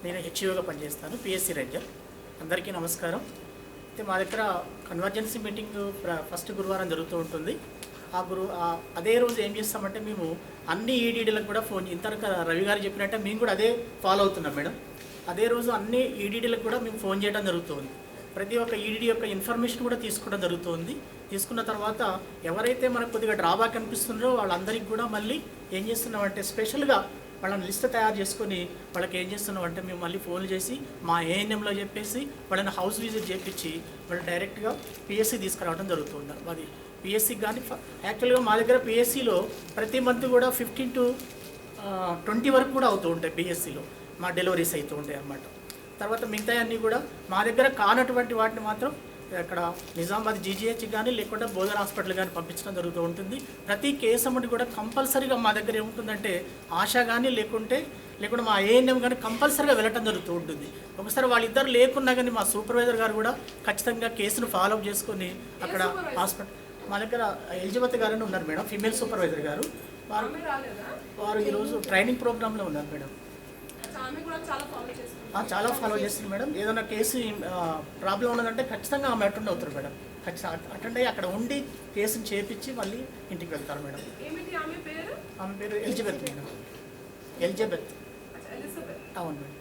నేను హెచ్ఈఓగా పనిచేస్తాను, PSC ranger. అందరికీ నమస్కారం. అయితే మా దగ్గర కన్వర్జెన్సీ మీటింగ్ ఫస్ట్ గురువారం జరుగుతూ ఉంటుంది. అదే రోజు ఏం చేస్తామంటే మేము అన్ని ఈడీడీలకు కూడా ఫోన్, ఇంతవరకు రవి గారు చెప్పినట్టే మేము కూడా అదే ఫాలో అవుతున్నాం మేడం. అదే రోజు అన్ని ఈడీడీలకు కూడా మేము ఫోన్ చేయడం జరుగుతుంది. ప్రతి ఒక్క ఈడీడీ యొక్క ఇన్ఫర్మేషన్ కూడా తీసుకోవడం జరుగుతుంది. తీసుకున్న తర్వాత ఎవరైతే మనకు కొద్దిగా డ్రాబ్యాక్ అనిపిస్తుందో వాళ్ళందరికీ కూడా మళ్ళీ ఏం చేస్తున్నామంటే స్పెషల్గా వాళ్ళని లిస్ట్ తయారు చేసుకొని వాళ్ళకి ఏం చేస్తున్నామంటే మేము మళ్ళీ ఫోన్లు చేసి మా ఏఎన్ఎంలో చెప్పేసి వాళ్ళని హౌస్ విజిట్ చేయించి వాళ్ళు డైరెక్ట్గా పిఎస్సి తీసుకురావడం జరుగుతుంది. అది పిఎస్సికి కానీ యాక్చువల్గా మా దగ్గర పిఎస్సిలో ప్రతి మంత్ కూడా 15 to 20 వరకు కూడా అవుతూ ఉంటాయి. పిఎస్సిలో మా డెలివరీస్ అవుతూ ఉంటాయి అన్నమాట. తర్వాత మిగతా అన్నీ కూడా మా దగ్గర కానటువంటి వాటిని మాత్రం అక్కడ నిజామాబాద్ జీజీహెచ్ కానీ లేకుండా బోధన హాస్పిటల్ కానీ పంపించడం జరుగుతూ ఉంటుంది. ప్రతి కేసు అమ్మటి కూడా కంపల్సరీగా మా దగ్గర ఏముంటుందంటే ఆశా కానీ లేకుంటే మా ఏఎన్ఎం కానీ కంపల్సరీగా వెళ్ళటం జరుగుతూ ఉంటుంది. ఒకసారి వాళ్ళిద్దరు లేకున్నా కానీ మా సూపర్వైజర్ గారు కూడా ఖచ్చితంగా కేసును ఫాలోఅప్ చేసుకొని అక్కడ హాస్పిటల్ మా దగ్గర ఎలిజబెత్ గారని ఉన్నారు మేడం, ఫీమేల్ సూపర్వైజర్ గారు. వారు ఈరోజు ట్రైనింగ్ ప్రోగ్రాంలో ఉన్నారు మేడం. చాలా ఫాలో చేస్తుంది మేడం. ఏదైనా కేసు ప్రాబ్లం ఉన్నదంటే ఖచ్చితంగా ఆమె అటెండ్ అవుతారు మేడం. ఖచ్చితంగా అటెండ్ అయ్యి అక్కడ ఉండి కేసుని చేపించి మళ్ళీ ఇంటికి వెళ్తారు మేడం. ఆమె పేరు ఎలిజబెత్ మేడం. ఎలిజబెత్ అవును మేడం.